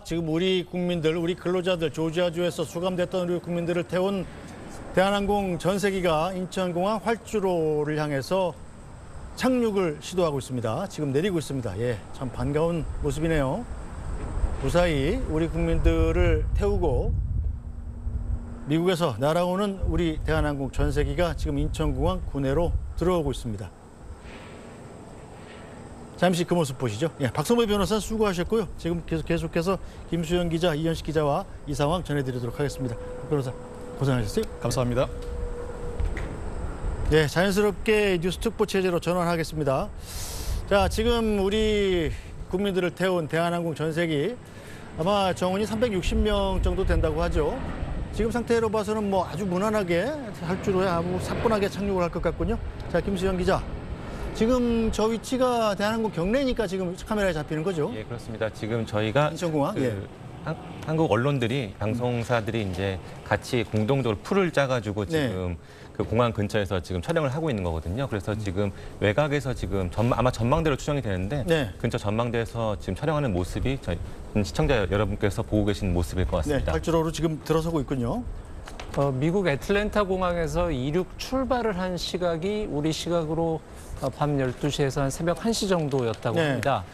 지금 우리 국민들, 우리 근로자들, 조지아주에서 수감됐던 우리 국민들을 태운 대한항공 전세기가 인천공항 활주로를 향해서 착륙을 시도하고 있습니다. 지금 내리고 있습니다. 예, 참 반가운 모습이네요. 무사히 우리 국민들을 태우고 미국에서 날아오는 우리 대한항공 전세기가 지금 인천공항 구내로 들어오고 있습니다. 잠시 그 모습 보시죠. 예, 박성배 변호사 수고하셨고요. 지금 계속해서 김수영 기자, 이현식 기자와 이 상황 전해드리도록 하겠습니다. 박 변호사 고생하셨어요. 감사합니다. 네, 자연스럽게 뉴스특보 체제로 전환하겠습니다. 자, 지금 우리 국민들을 태운 대한항공 전세기 아마 정원이 360명 정도 된다고 하죠. 지금 상태로 봐서는 뭐 아주 무난하게 활주로에 아주 사뿐하게 착륙을 할 것 같군요. 자, 김수영 기자. 지금 저 위치가 대한항공 경내니까 지금 카메라에 잡히는 거죠? 예, 그렇습니다. 지금 저희가 인천공항? 예. 한국 언론들이 방송사들이 이제 같이 공동적으로 풀을 짜가지고 지금 그 공항 근처에서 지금 촬영을 하고 있는 거거든요. 그래서 지금 외곽에서 지금 아마 전망대로 추정이 되는데 근처 전망대에서 지금 촬영하는 모습이 저희 시청자 여러분께서 보고 계신 모습일 것 같습니다. 네, 활주로로 지금 들어서고 있군요. 미국 애틀랜타 공항에서 이륙 출발을 한 시각이 우리 시각으로 밤 12시에서 한 새벽 1시 정도였다고 합니다.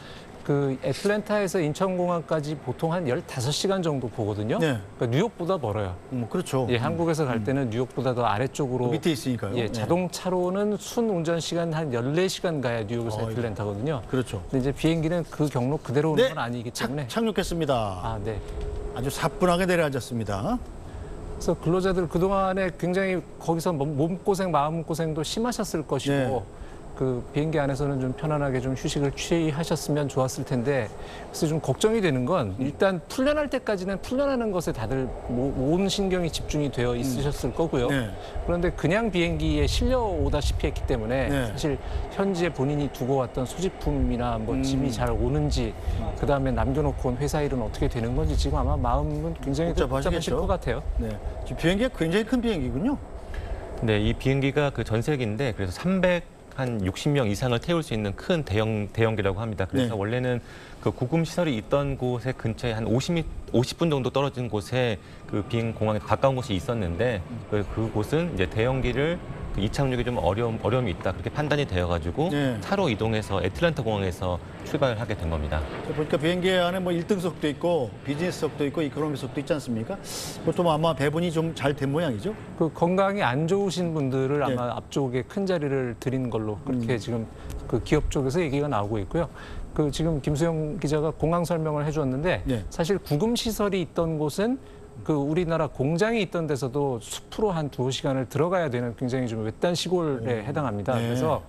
그 애틀랜타에서 인천공항까지 보통 한 15시간 정도 보거든요. 그러니까 뉴욕보다 멀어요. 그렇죠. 예, 한국에서 갈 때는 뉴욕보다 더 아래쪽으로 밑에 있으니까요. 예, 자동차로는 순 운전 시간 한 14시간 가야 뉴욕에서 애틀랜타거든요. 그렇죠. 근데 이제 비행기는 그 경로 그대로 오는 건 아니기 때문에 착륙했습니다. 아, 네. 아주 사뿐하게 내려앉았습니다. 그래서 근로자들 그동안에 굉장히 거기서 몸고생, 마음고생도 심하셨을 것이고 그 비행기 안에서는 좀 편안하게 좀 휴식을 취하셨으면 좋았을 텐데 그래서 좀 걱정이 되는 건 일단 풀려날 때까지는 풀려나는 것에 다들 온 신경이 집중이 되어 있으셨을 거고요. 그런데 그냥 비행기에 실려오다시피 했기 때문에 사실 현지에 본인이 두고 왔던 소지품이나 뭐 짐이 잘 오는지 그다음에 남겨놓고 온 회사 일은 어떻게 되는 건지 지금 아마 마음은 굉장히 복잡하실 것 같아요. 네, 지금 비행기가 굉장히 큰 비행기군요. 네, 이 비행기가 그 전세기인데 그래서 한 60명 이상을 태울 수 있는 큰 대형기라고 합니다. 그래서 원래는 그 구금 시설이 있던 곳에 근처에 한 50분 정도 떨어진 곳에 그 비행 공항에 가까운 곳이 있었는데 그곳은 이제 대형기를 이착륙이 좀 어려움이 있다 그렇게 판단이 되어가지고 차로 이동해서 애틀랜타 공항에서 출발을 하게 된 겁니다. 보니까 비행기 안에 뭐 1등석도 있고 비즈니스석도 있고 이코노미석도 있지 않습니까? 보통 아마 배분이 좀 잘 된 모양이죠? 그 건강이 안 좋으신 분들을 아마 앞쪽에 큰 자리를 드린 걸로 그렇게 지금 그 기업 쪽에서 얘기가 나오고 있고요. 그 지금 김수영 기자가 공항 설명을 해주었는데 사실 구금 시설이 있던 곳은 그 우리나라 공장이 있던 데서도 숲으로 한 2시간을 들어가야 되는 굉장히 좀 외딴 시골에 해당합니다. 그래서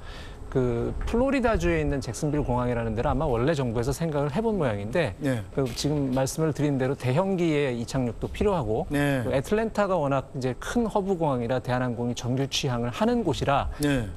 그 플로리다주에 있는 잭슨빌 공항이라는 데를 아마 원래 정부에서 생각을 해본 모양인데 그 지금 말씀을 드린 대로 대형기의 이착륙도 필요하고 또 애틀랜타가 워낙 이제 큰 허브 공항이라 대한항공이 정규 취항을 하는 곳이라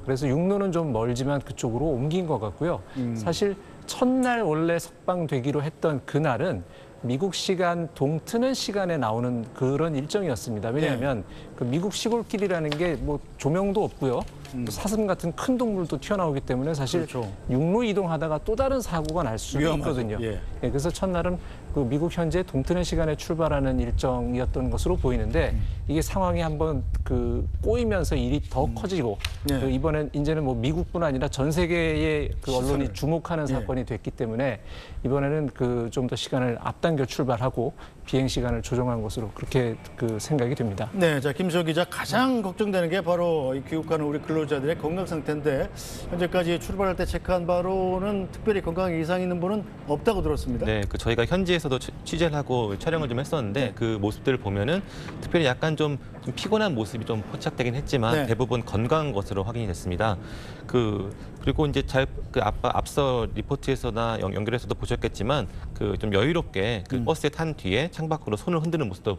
그래서 육로는 좀 멀지만 그쪽으로 옮긴 것 같고요. 사실 첫날 원래 석방되기로 했던 그날은 미국 시간 동트는 시간에 나오는 그런 일정이었습니다. 왜냐하면 그 미국 시골길이라는 게 뭐 조명도 없고요. 또 사슴 같은 큰 동물도 튀어나오기 때문에 사실 육로 이동하다가 또 다른 사고가 날 수도 있거든요. 그래서 첫날은 그 미국 현재 동트는 시간에 출발하는 일정이었던 것으로 보이는데 이게 상황이 한번 그 꼬이면서 일이 더 커지고 그 이번엔 이제는 뭐 미국뿐 아니라 전 세계의 그 언론이 주목하는 사건이 됐기 때문에 이번에는 그 좀 더 시간을 앞당겨 출발하고 비행 시간을 조정한 것으로 그렇게 그 생각이 됩니다. 네, 자 김수영 기자 가장 걱정되는 게 바로 이 귀국하는 우리 근로자들의 건강 상태인데 현재까지 출발할 때 체크한 바로는 특별히 건강에 이상 있는 분은 없다고 들었습니다. 네, 그 저희가 현지에서도 취재를 하고 촬영을 좀 했었는데 그 모습들을 보면은 특별히 약간 좀 피곤한 모습이 좀 포착되긴 했지만 대부분 건강한 것으로 확인이 됐습니다. 그리고 이제 앞서 리포트에서나 연결에서도 보셨겠지만 그 좀 여유롭게 그 버스에 탄 뒤에 창밖으로 손을 흔드는 모습도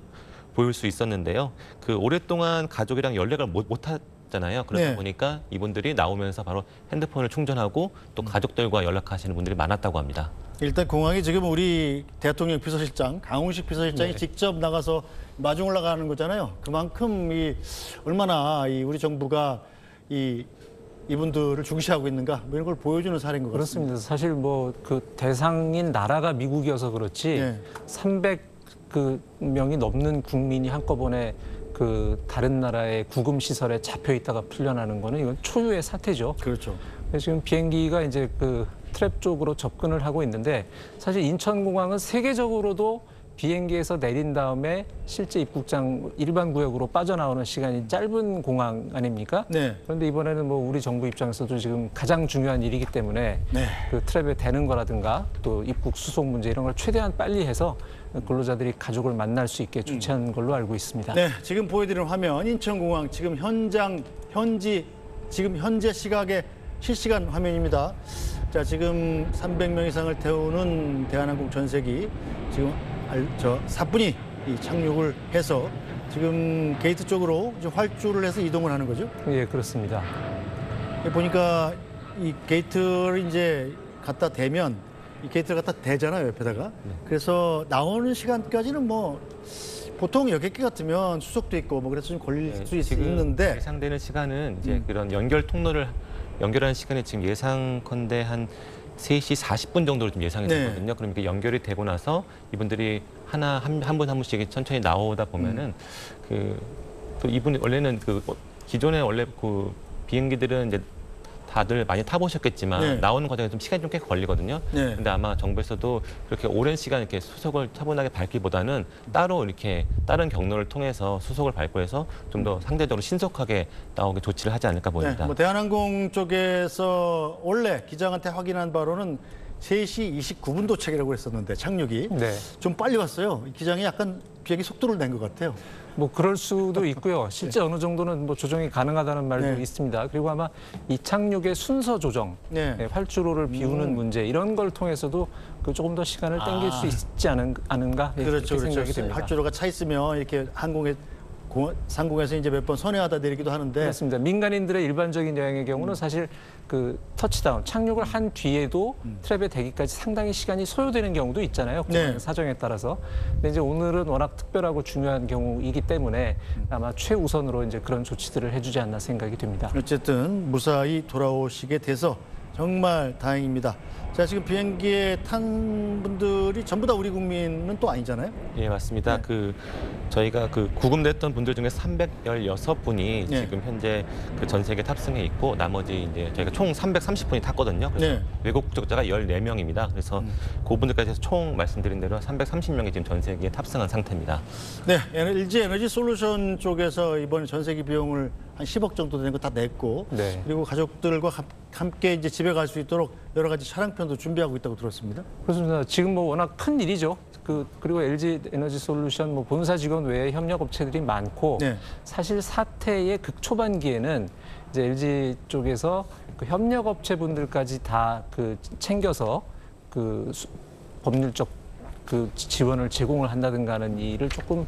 보일 수 있었는데요. 그 오랫동안 가족이랑 연락을 못 했잖아요. 그러다 보니까 이분들이 나오면서 바로 핸드폰을 충전하고 또 가족들과 연락하시는 분들이 많았다고 합니다. 일단 공항이 지금 우리 대통령 비서실장, 강훈식 비서실장이 직접 나가서 마중 올라가는 거잖아요. 그만큼 얼마나 우리 정부가 이분들을 중시하고 있는가 뭐 이런 걸 보여주는 사례인 것 같습니다. 그렇습니다. 사실 뭐 그 대상인 나라가 미국이어서 그렇지 네. 300명이 넘는 국민이 한꺼번에 그 다른 나라의 구금 시설에 잡혀 있다가 풀려나는 거는 이건 초유의 사태죠. 그렇죠. 그래서 지금 비행기가 이제 그 트랩 쪽으로 접근을 하고 있는데 사실 인천공항은 세계적으로도 비행기에서 내린 다음에 실제 입국장 일반 구역으로 빠져나오는 시간이 짧은 공항 아닙니까? 네. 그런데 이번에는 뭐 우리 정부 입장에서도 지금 가장 중요한 일이기 때문에 네. 그 트랩에 대는 거라든가 또 입국 수속 문제 이런 걸 최대한 빨리 해서 근로자들이 가족을 만날 수 있게 조치한 걸로 알고 있습니다. 네, 지금 보여드리는 화면 인천공항 지금 지금 현재 시각의 실시간 화면입니다. 자, 지금 300명 이상을 태우는 대한항공 전세기 지금 사뿐히 이 착륙을 해서 지금 게이트 쪽으로 이제 활주를 해서 이동을 하는 거죠. 예, 그렇습니다. 보니까 이 게이트를 이제 갖다 대면 이 게이트를 갖다 대잖아요, 옆에다가. 그래서 나오는 시간까지는 뭐 보통 여객기 같으면 수속도 있고 뭐 그래서 좀 걸릴 수 있는데 예상되는 시간은 이제 그런 연결 통로를 연결하는 시간이 지금 예상컨대 한 3시 40분 정도로 좀 예상이 되거든요. 그러니까 연결이 되고 나서 이분들이 한 분 한 분씩 천천히 나오다 보면은 또 이분이 원래는 기존에 원래 그 비행기들은 이제 다들 많이 타보셨겠지만 나오는 과정에 좀 시간이 좀 꽤 걸리거든요. 근데 아마 정부에서도 그렇게 오랜 시간 이렇게 수속을 차분하게 밟기보다는 따로 이렇게 다른 경로를 통해서 수속을 밟고 해서 좀 더 상대적으로 신속하게 나오게 조치를 하지 않을까 보입니다. 뭐 대한항공 쪽에서 원래 기장한테 확인한 바로는 3시 29분 도착이라고 했었는데 착륙이 좀 빨리 왔어요. 기장이 약간 비행기 속도를 낸 것 같아요. 뭐 그럴 수도 있고요. 실제 어느 정도는 뭐 조정이 가능하다는 말도 있습니다. 그리고 아마 이 착륙의 순서 조정, 활주로를 비우는 문제 이런 걸 통해서도 그 조금 더 시간을 땡길 수 있지 않은가 그렇죠, 이렇게 생각이 됩니다. 활주로가 차 있으면 이렇게 상공에서 이제 몇 번 선회하다 내리기도 하는데 그렇습니다. 민간인들의 일반적인 여행의 경우는 사실 그 터치다운, 착륙을 한 뒤에도 트랩에 대기까지 상당히 시간이 소요되는 경우도 있잖아요. 공항 사정에 따라서. 근데 이제 오늘은 워낙 특별하고 중요한 경우이기 때문에 아마 최우선으로 이제 그런 조치들을 해주지 않나 생각이 됩니다. 어쨌든 무사히 돌아오시게 돼서 정말 다행입니다. 자, 지금 비행기에 탄 분들이 전부 다 우리 국민은 또 아니잖아요? 예, 맞습니다. 저희가 구금됐던 분들 중에 316분이 지금 현재 전 세계 탑승해 있고 나머지 이제 저희가 총 330분이 탔거든요. 그래서 외국 국적자가 14명입니다. 그래서 그분들까지 해서 총 말씀드린 대로 330명이 지금 전 세계에 탑승한 상태입니다. 네, LG 에너지 솔루션 쪽에서 이번에 전세기 비용을 한 10억 정도 되는 거 다 냈고 그리고 가족들과 함께 이제 집에 갈 수 있도록 여러 가지 차량편도 준비하고 있다고 들었습니다. 그렇습니다. 지금 뭐 워낙 큰 일이죠. 그리고 LG 에너지 솔루션 뭐 본사 직원 외에 협력 업체들이 많고 사실 사태의 극초반기에는 이제 LG 쪽에서 그 협력 업체분들까지 다 챙겨서 법률적 지원을 제공을 한다든가 하는 일을 조금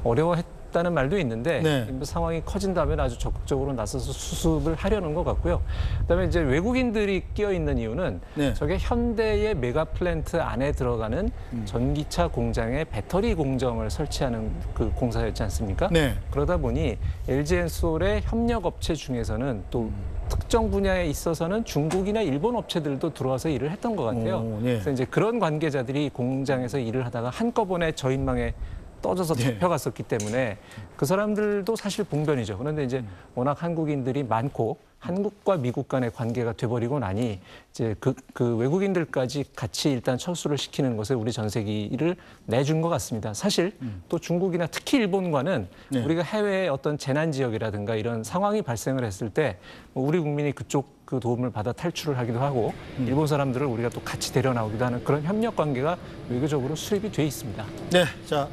어려워했다는 말도 있는데 상황이 커진다면 아주 적극적으로 나서서 수습을 하려는 것 같고요. 그다음에 이제 외국인들이 끼어 있는 이유는 저게 현대의 메가 플랜트 안에 들어가는 전기차 공장에 배터리 공정을 설치하는 그 공사였지 않습니까? 그러다 보니 LG엔솔의 협력 업체 중에서는 또 특정 분야에 있어서는 중국이나 일본 업체들도 들어와서 일을 했던 것 같아요. 그래서 이제 그런 관계자들이 공장에서 일을 하다가 한꺼번에 저인망에 떠져서 잡혀갔었기 때문에 그 사람들도 사실 봉변이죠. 그런데 이제 워낙 한국인들이 많고 한국과 미국 간의 관계가 돼버리고 나니 이제 그 외국인들까지 같이 일단 철수를 시키는 것에 우리 전세기를 내준 것 같습니다. 사실 또 중국이나 특히 일본과는 우리가 해외의 어떤 재난 지역이라든가 이런 상황이 발생을 했을 때 우리 국민이 그쪽 그 도움을 받아 탈출을 하기도 하고 일본 사람들을 우리가 또 같이 데려나오기도 하는 그런 협력 관계가 외교적으로 수립이 돼 있습니다. 네, 자.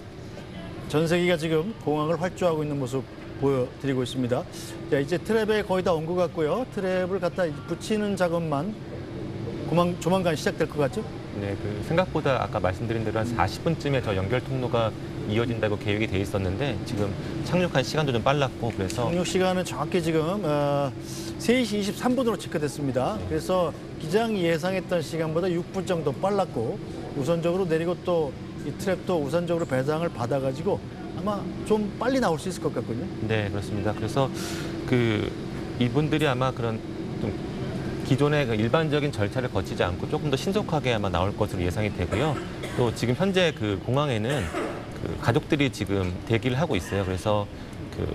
전세기가 지금 공항을 활주하고 있는 모습 보여드리고 있습니다. 자, 이제 트랩에 거의 다 온 것 같고요. 트랩을 갖다 붙이는 작업만 조만간 시작될 것 같죠? 네, 생각보다 아까 말씀드린 대로 한 40분쯤에 저 연결 통로가 이어진다고 계획이 돼 있었는데 지금 착륙한 시간도 좀 빨랐고 그래서 착륙 시간은 정확히 지금 3시 23분으로 체크됐습니다. 그래서 기장이 예상했던 시간보다 6분 정도 빨랐고 우선적으로 내리고 또 이 트랩도 우선적으로 배상을 받아가지고 아마 좀 빨리 나올 수 있을 것 같거든요. 네, 그렇습니다. 그래서 이분들이 아마 그런 좀 기존의 그 일반적인 절차를 거치지 않고 조금 더 신속하게 아마 나올 것으로 예상이 되고요. 또 지금 현재 그 공항에는 그 가족들이 지금 대기를 하고 있어요. 그래서 그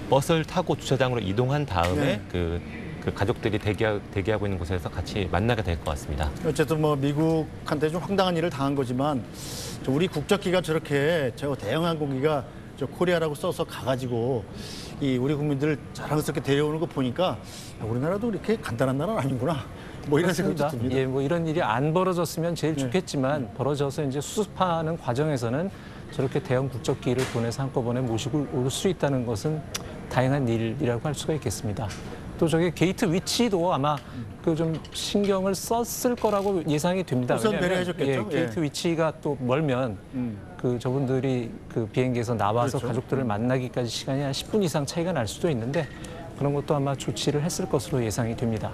버스를 타고 주차장으로 이동한 다음에 네. 그 가족들이 대기하고 있는 곳에서 같이 만나게 될 것 같습니다. 어쨌든 뭐 미국한테 좀 황당한 일을 당한 거지만 우리 국적기가 저렇게 저 대형 항공기가 저 코리아라고 써서 가가지고 이 우리 국민들을 자랑스럽게 데려오는 거 보니까 우리나라도 이렇게 간단한 나라는 아니구나. 뭐 이런 생각이 그렇습니다. 듭니다. 예, 뭐 이런 일이 안 벌어졌으면 제일 네. 좋겠지만 벌어져서 이제 수습하는 과정에서는 저렇게 대형 국적기를 보내서 한꺼번에 모시고 올 수 있다는 것은 다행한 일이라고 할 수가 있겠습니다. 또 저기 게이트 위치도 아마 그 좀 신경을 썼을 거라고 예상이 됩니다. 우선 왜냐하면, 배려해줬겠죠? 예, 게이트 위치가 또 멀면 그 저분들이 그 비행기에서 나와서 그렇죠. 가족들을 만나기까지 시간이 한 10분 이상 차이가 날 수도 있는데 그런 것도 아마 조치를 했을 것으로 예상이 됩니다.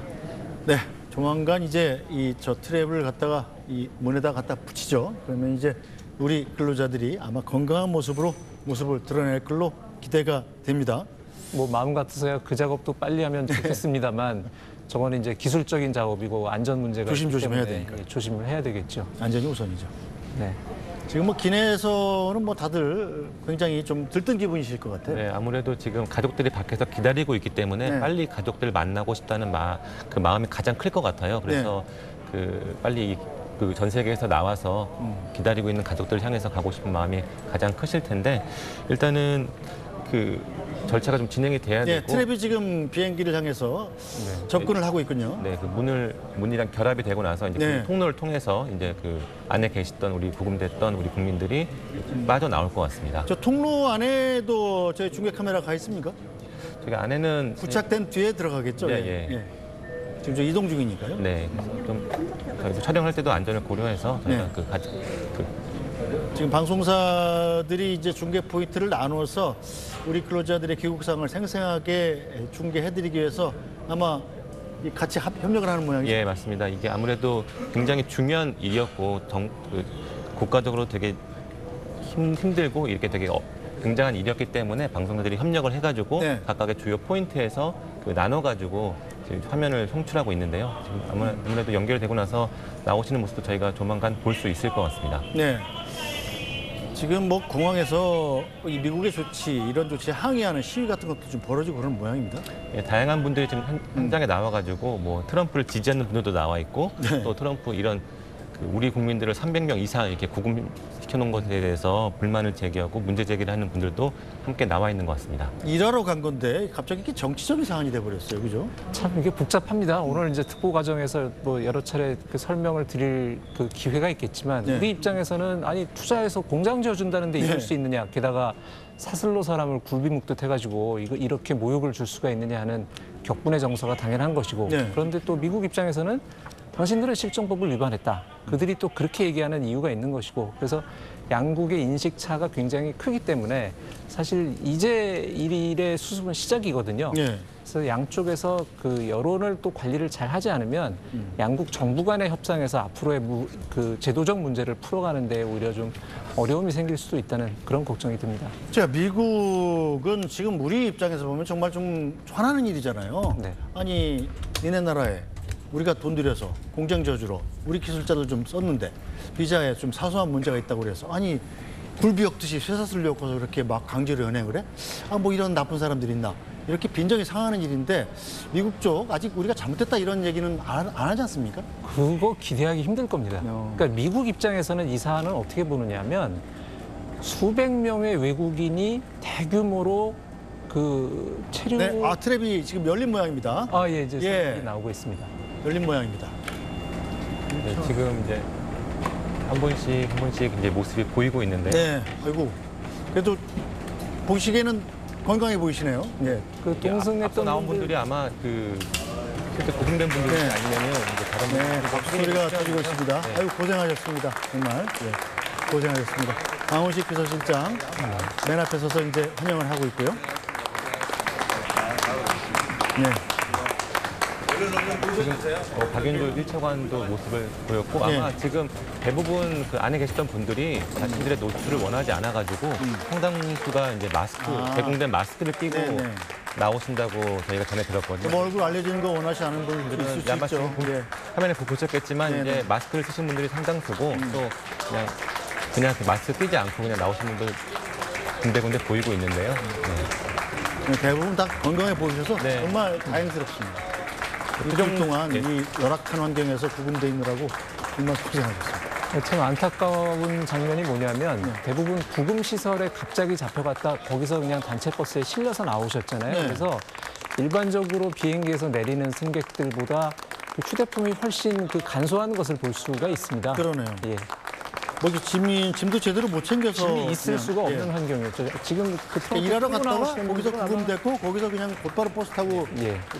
네, 조만간 이제 이 저 트랩을 갖다가 이 문에다 갖다 붙이죠. 그러면 이제 우리 근로자들이 아마 건강한 모습을 드러낼 걸로 기대가 됩니다. 뭐 마음 같아서야 그 작업도 빨리 하면 좋겠습니다만 저거는 이제 기술적인 작업이고 안전 문제가 있기 조심해야 때문에 되니까. 예, 조심을 해야 되겠죠. 안전이 우선이죠. 네. 지금 뭐 기내에서는 뭐 다들 굉장히 좀 들뜬 기분이실 것 같아요. 네, 아무래도 지금 가족들이 밖에서 기다리고 있기 때문에 네. 빨리 가족들 만나고 싶다는 그 마음이 가장 클 것 같아요. 그래서 네. 그 빨리 그 전 세계에서 나와서 기다리고 있는 가족들을 향해서 가고 싶은 마음이 가장 크실 텐데 일단은 그 절차가 좀 진행이 돼야 네, 되고 트랩이 지금 비행기를 향해서 접근을 하고 있군요. 네, 그 문이랑 결합이 되고 나서 이제 네. 그 통로를 통해서 이제 그 안에 계셨던 우리 구금됐던 우리 국민들이 빠져 나올 것 같습니다. 저 통로 안에도 저희 중계 카메라 가 있습니까? 저기 안에는 부착된 뒤에 들어가겠죠. 예, 예. 지금 저 이동 중이니까요. 네, 좀 저희도 촬영할 때도 안전을 고려해서 저희가 네. 지금 방송사들이 이제 중계 포인트를 나누어서 우리 근로자들의 귀국 상황을 생생하게 중계해드리기 위해서 아마 같이 협력을 하는 모양이죠. 예, 맞습니다. 이게 아무래도 굉장히 중요한 일이었고 국가적으로 되게 힘들고 이렇게 되게 굉장한 일이었기 때문에 방송사들이 협력을 해가지고 네. 각각의 주요 포인트에서 나눠가지고 지금 화면을 송출하고 있는데요. 지금 아무래도 연결되고 나서 나오시는 모습도 저희가 조만간 볼 수 있을 것 같습니다. 네. 지금 뭐 공항에서 이 미국의 조치, 이런 조치에 항의하는 시위 같은 것도 좀 벌어지고 그런 모양입니다. 예, 다양한 분들이 지금 현장에 나와가지고 뭐 트럼프를 지지하는 분들도 나와 있고 네. 또 트럼프 이런 그 우리 국민들을 300명 이상 이렇게 구금시켜놓은 것에 대해서 불만을 제기하고 문제 제기를 하는 분들도 함께 나와 있는 것 같습니다. 일하러 간 건데 갑자기 이렇게 정치적인 사안이 돼버렸어요, 그죠? 참 이게 복잡합니다. 오늘 이제 특보 과정에서 뭐 여러 차례 그 설명을 드릴 그 기회가 있겠지만 네. 우리 입장에서는 아니 투자해서 공장 지어준다는데 이럴 네. 수 있느냐? 게다가 사슬로 사람을 굴비묵듯 해가지고 이거 이렇게 모욕을 줄 수가 있느냐 하는 격분의 정서가 당연한 것이고 네. 그런데 또 미국 입장에서는 당신들은 실정법을 위반했다. 그들이 또 그렇게 얘기하는 이유가 있는 것이고 그래서 양국의 인식 차가 굉장히 크기 때문에 사실 이제 일의 수습은 시작이거든요. 네. 그래서 양쪽에서 그 여론을 또 관리를 잘 하지 않으면 양국 정부 간의 협상에서 앞으로의 그 제도적 문제를 풀어가는 데 오히려 좀 어려움이 생길 수도 있다는 그런 걱정이 듭니다. 자, 미국은 지금 우리 입장에서 보면 정말 좀 화나는 일이잖아요. 네. 아니, 니네 나라에 우리가 돈 들여서 공장 저주로 우리 기술자들 좀 썼는데 비자에 좀 사소한 문제가 있다고 그래서 아니 굴비역듯이 쇠사슬 엮어서 그렇게 막 강제로 연행을 해? 아, 뭐 이런 나쁜 사람들이 있나? 이렇게 빈정이 상하는 일인데 미국 쪽 아직 우리가 잘못했다 이런 얘기는 안 하지 않습니까? 그거 기대하기 힘들 겁니다. 그러니까 미국 입장에서는 이 사안을 어떻게 보느냐면 수백 명의 외국인이 대규모로 그 체류 네, 아, 트랩이 지금 열린 모양입니다. 예, 이제 예. 사진이 나오고 있습니다. 열린 모양입니다. 네, 지금 이제 한 번씩 이제 모습이 보이고 있는데 네, 아이고 그래도 보시기에는 건강해 보이시네요. 네. 그 앞서 동승했던 나온 분들이 아마 그 실제 고등된 분들이 네. 아니면은 이제 다른 네, 분들이 박수 소리가 터지고 있습니다. 네. 아유 고생하셨습니다. 정말 고생하셨습니다. 강원식 비서실장 맨 앞에 서서 이제 환영을 하고 있고요. 네. 지금 박윤주 1차관도 모습을 보였고 아마 지금 대부분 그 안에 계셨던 분들이 자신들의 노출을 원하지 않아가지고 상당수가 이제 마스크, 제공된 마스크를 끼고 나오신다고 저희가 전에 들었거든요. 뭐 얼굴 알려지는 거 원하지 않은 분들이 있을 수 아마 있죠. 지금 화면에 보셨겠지만 이제 마스크를 쓰신 분들이 상당수고 또 그냥 이렇게 마스크 끼지 않고 그냥 나오신 분들 군데군데 보이고 있는데요. 대부분 다 건강해 보이셔서 정말 다행스럽습니다. 일주일 동안 이 열악한 환경에서 구금돼 있느라고 정말 고생하셨습니다. 참 안타까운 장면이 뭐냐면 대부분 구금시설에 갑자기 잡혀갔다 거기서 그냥 단체 버스에 실려서 나오셨잖아요. 그래서 일반적으로 비행기에서 내리는 승객들보다 그 휴대폰이 훨씬 그 간소한 것을 볼 수가 있습니다. 그러네요. 예. 뭐 짐도 제대로 못 챙겨서 짐이 있을 수가 없는 환경이었죠. 지금 그 트렁크 일하러 끌고 갔다가 나오시는 거기서 분들은 구금됐고 거기서 그냥 곧바로 버스 타고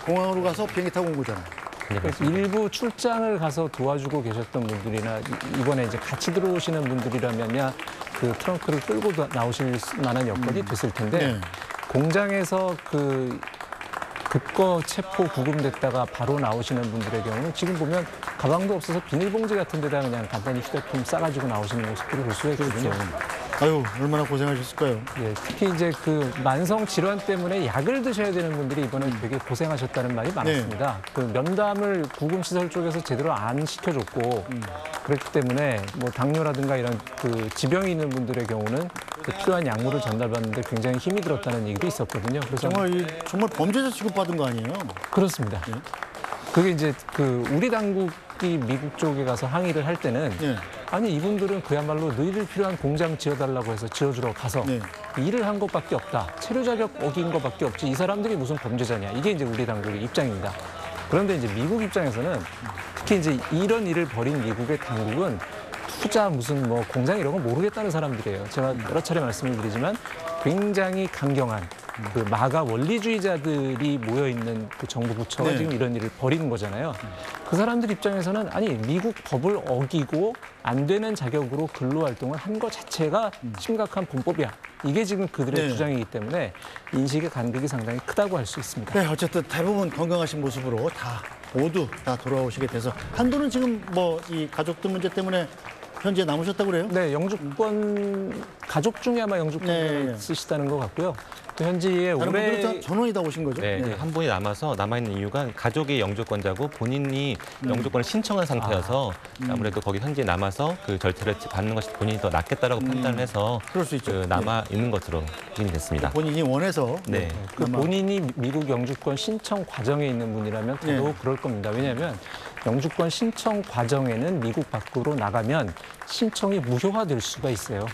공항으로 가서 비행기 타고 온 거잖아요. 그래서 일부 출장을 가서 도와주고 계셨던 분들이나 이번에 이제 같이 들어오시는 분들이라면야 그 트렁크를 끌고 나오실 만한 여건이 됐을 텐데 공장에서 그 급거 체포 구금됐다가 바로 나오시는 분들의 경우는 지금 보면 가방도 없어서 비닐봉지 같은 데다 그냥 간단히 휴대폰 싸가지고 나오시는 모습들을 볼 수가 있거든요. 아유, 얼마나 고생하셨을까요? 예, 특히 이제 그 만성 질환 때문에 약을 드셔야 되는 분들이 이번에 되게 고생하셨다는 말이 많았습니다. 그 면담을 구금시설 쪽에서 제대로 안 시켜줬고 그렇기 때문에 뭐 당뇨라든가 이런 그 지병이 있는 분들의 경우는 그 필요한 약물을 전달받는데 굉장히 힘이 들었다는 얘기도 있었거든요. 그래서 정말 범죄자 취급받은 거 아니에요? 그렇습니다. 그게 이제 그 우리 당국이 미국 쪽에 가서 항의를 할 때는 아니 이분들은 그야말로 너희들 필요한 공장 지어달라고 해서 지어주러 가서 일을 한 것밖에 없다. 체류 자격 어긴 것밖에 없지. 이 사람들이 무슨 범죄자냐. 이게 이제 우리 당국의 입장입니다. 그런데 이제 미국 입장에서는 특히 이제 이런 일을 벌인 미국의 당국은 투자 무슨 뭐 공장 이런 거 모르겠다는 사람들이에요. 제가 여러 차례 말씀을 드리지만 굉장히 강경한 그 마가 원리주의자들이 모여 있는 그 정부 부처가 지금 이런 일을 벌이는 거잖아요. 그 사람들 입장에서는 아니 미국 법을 어기고 안 되는 자격으로 근로 활동을 한 것 자체가 심각한 범법이야. 이게 지금 그들의 주장이기 때문에 인식의 간극이 상당히 크다고 할 수 있습니다. 네, 어쨌든 대부분 건강하신 모습으로 모두 다 돌아오시게 돼서 한도는 지금 뭐 이 가족들 문제 때문에 현재 남으셨다고 그래요? 네, 영주권 가족 중에 아마 영주권을 쓰시다는 것 같고요. 또 현지에 다른 올해 분들은 전원이 다 오신 거죠? 네, 한 분이 남아있는 이유가 가족이 영주권자고 본인이 영주권을 신청한 상태여서 아무래도 거기 현지에 남아서 그 절차를 받는 것이 본인이 더 낫겠다라고 판단해서 그럴 수 있죠. 남아있는 것으로 확인이 됐습니다. 본인이 원해서 그 본인이 미국 영주권 신청 과정에 있는 분이라면 더더욱 그럴 겁니다. 왜냐하면 영주권 신청 과정에는 미국 밖으로 나가면 신청이 무효화될 수가 있어요.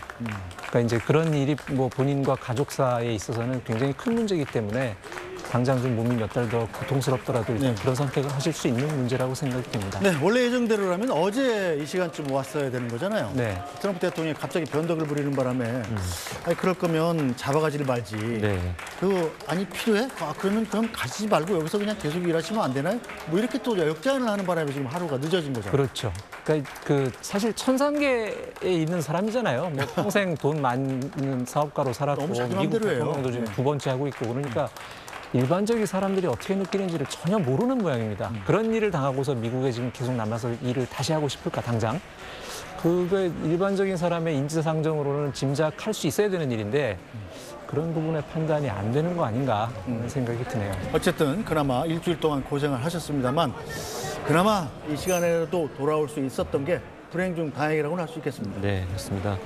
그러니까 이제 그런 일이 뭐 본인과 가족사에 있어서는 굉장히 큰 문제이기 때문에 당장 좀 몸이 몇 달 더 고통스럽더라도 일단 그런 선택을 하실 수 있는 문제라고 생각이 됩니다. 네, 원래 예정대로라면 어제 이 시간쯤 왔어야 되는 거잖아요. 네. 트럼프 대통령이 갑자기 변덕을 부리는 바람에 아니 그럴 거면 잡아가지를 말지. 아니 필요해? 그러면 가시지 말고 여기서 그냥 계속 일하시면 안 되나요? 뭐 이렇게 또 역제안을 하는 바람에 지금 하루가 늦어진 거잖아요. 그렇죠. 그러니까 그 사실 천상계에 있는 사람이잖아요. 뭐 평생 돈 많은 사업가로 살았고 너무 자기 미국 맘대로예요. 대통령도 지금 2번째 하고 있고 그러니까 일반적인 사람들이 어떻게 느끼는지를 전혀 모르는 모양입니다. 그런 일을 당하고서 미국에 지금 계속 남아서 일을 다시 하고 싶을까 당장? 그게 일반적인 사람의 인지상정으로는 짐작할 수 있어야 되는 일인데 그런 부분의 판단이 안 되는 거 아닌가 하는 생각이 드네요. 어쨌든 그나마 일주일 동안 고생을 하셨습니다만 그나마 이 시간에도 돌아올 수 있었던 게 불행 중 다행이라고는 할 수 있겠습니다. 네, 그렇습니다.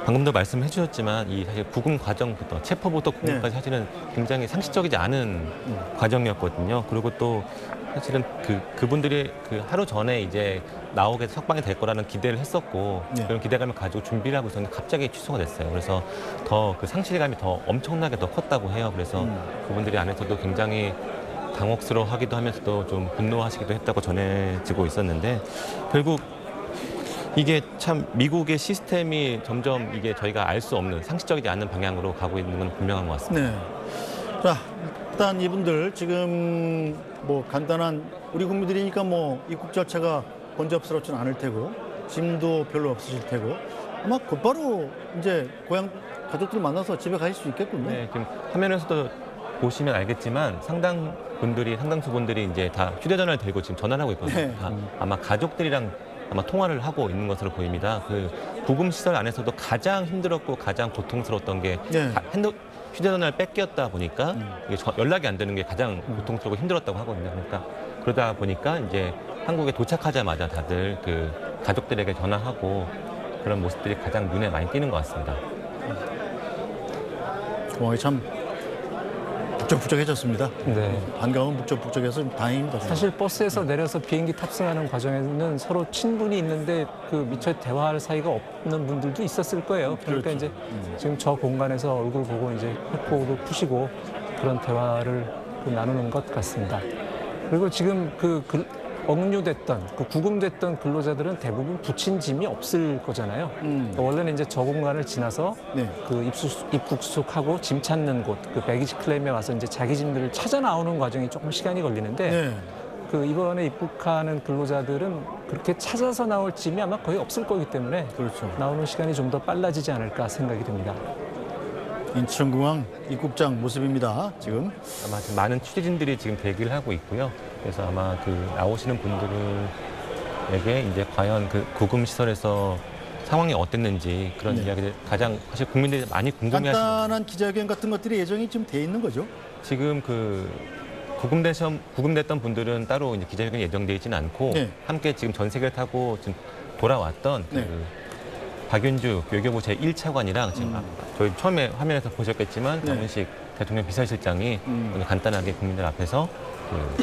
방금도 말씀해 주셨지만 이 사실 구금 과정부터 체포부터 구금까지 사실은 굉장히 상식적이지 않은 과정이었거든요. 그리고 또 사실은 그분들이 그 하루 전에 이제 나오게 석방이 될 거라는 기대를 했었고 그런 기대감을 가지고 준비를 하고 있었는데 갑자기 취소가 됐어요. 그래서 더 그 상실감이 더 엄청나게 더 컸다고 해요. 그래서 그분들이 안에서도 굉장히 당혹스러워하기도 하면서도 좀 분노하시기도 했다고 전해지고 있었는데 결국 이게 참 미국의 시스템이 점점 이게 저희가 알 수 없는 상식적이지 않는 방향으로 가고 있는 건 분명한 것 같습니다. 네. 자, 일단 이분들 지금 뭐 간단한 우리 국민들이니까 뭐 입국 절차가 번잡스럽지는 않을 테고 짐도 별로 없으실 테고 아마 곧바로 이제 고향 가족들 만나서 집에 가실 수 있겠군요. 네, 지금 화면에서도 보시면 알겠지만 상당수 분들이 이제 다 휴대전화를 들고 지금 전화를 하고 있거든요. 네. 아마 가족들이랑 아마 통화를 하고 있는 것으로 보입니다. 그 구금 시설 안에서도 가장 힘들었고 가장 고통스러웠던 게 네. 휴대전화를 뺏겼다 보니까 이게 연락이 안 되는 게 가장 고통스럽고 힘들었다고 하거든요. 그러니까 그러다 보니까 이제 한국에 도착하자마자 다들 그 가족들에게 전화하고 그런 모습들이 가장 눈에 많이 띄는 것 같습니다. 공항이 참 북적북적해졌습니다. 네. 반가운 북적북적해서 좀 다행입니다. 사실 버스에서 내려서 비행기 탑승하는 과정에는 서로 친분이 있는데 그 미처 대화할 사이가 없는 분들도 있었을 거예요. 그러니까 그렇죠. 이제 지금 저 공간에서 얼굴 보고 이제 회포도 푸시고 그런 대화를 나누는 것 같습니다. 그리고 지금 억류됐던, 구금됐던 근로자들은 대부분 붙인 짐이 없을 거잖아요. 그러니까 원래는 이제 저 공간을 지나서 네. 입국하고 짐 찾는 곳, 배기지 클레임에 와서 이제 자기 짐들을 찾아 나오는 과정이 조금 시간이 걸리는데 네. 이번에 입국하는 근로자들은 그렇게 찾아서 나올 짐이 아마 거의 없을 거기 때문에 그렇죠. 나오는 시간이 좀 더 빨라지지 않을까 생각이 듭니다. 인천공항 입국장 모습입니다. 지금. 아마 지금 많은 취재진들이 지금 대기를 하고 있고요. 그래서 아마 나오시는 분들에게 이제 과연 그 구금 시설에서 상황이 어땠는지 그런 네. 이야기들 가장 사실 국민들이 많이 궁금해하시는 간단한 기자회견 같은 것들이 예정이 좀 돼 있는 거죠? 지금 구금됐던 분들은 따로 이제 기자회견이 예정돼 있지는 않고 네. 함께 지금 전세기를 타고 지금 돌아왔던 네. 박윤주 외교부 제1차관이랑 지금 저희 처음에 화면에서 보셨겠지만 네. 정은식 대통령 비서실장이 오늘 간단하게 국민들 앞에서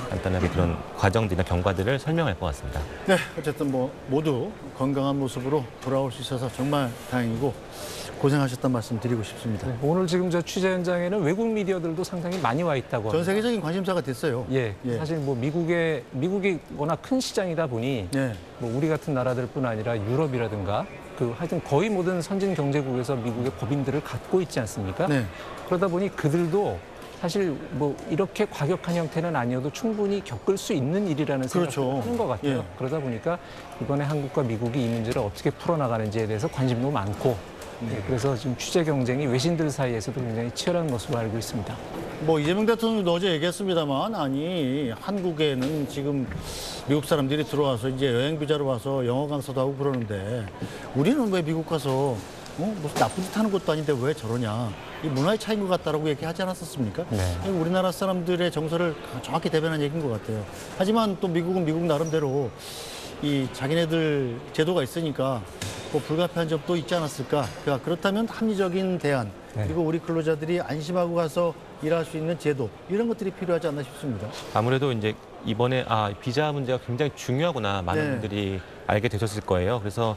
간단하게 그런 과정들이나 경과들을 설명할 것 같습니다. 네, 어쨌든 모두 건강한 모습으로 돌아올 수 있어서 정말 다행이고 고생하셨단 말씀 드리고 싶습니다. 네, 오늘 지금 저 취재 현장에는 외국 미디어들도 상당히 많이 와 있다고 전 합니다. 세계적인 관심사가 됐어요. 예, 사실 미국이 워낙 큰 시장이다 보니 네. 우리 같은 나라들뿐 아니라 유럽이라든가 하여튼 거의 모든 선진 경제국에서 미국의 법인들을 갖고 있지 않습니까? 네. 그러다 보니 그들도 사실 이렇게 과격한 형태는 아니어도 충분히 겪을 수 있는 일이라는 생각을 그렇죠. 하는 것 같아요. 예. 그러다 보니까 이번에 한국과 미국이 이 문제를 어떻게 풀어나가는지에 대해서 관심도 많고 그래서 지금 취재 경쟁이 외신들 사이에서도 굉장히 치열한 것으로 알고 있습니다. 이재명 대통령도 어제 얘기했습니다만 아니 한국에는 지금 미국 사람들이 들어와서 이제 여행 비자로 와서 영어 강사도 하고 그러는데 우리는 왜 미국 가서 무슨 나쁜 짓 하는 것도 아닌데 왜 저러냐. 이 문화의 차이인 것 같다라고 얘기하지 않았었습니까? 네. 우리나라 사람들의 정서를 정확히 대변한 얘기인 것 같아요. 하지만 또 미국은 미국 나름대로 이 자기네들 제도가 있으니까 불가피한 점도 있지 않았을까. 그렇다면 합리적인 대안 그리고 우리 근로자들이 안심하고 가서 일할 수 있는 제도 이런 것들이 필요하지 않나 싶습니다. 아무래도 이제 이번에 비자 문제가 굉장히 중요하구나 많은 분들이 알게 되셨을 거예요. 그래서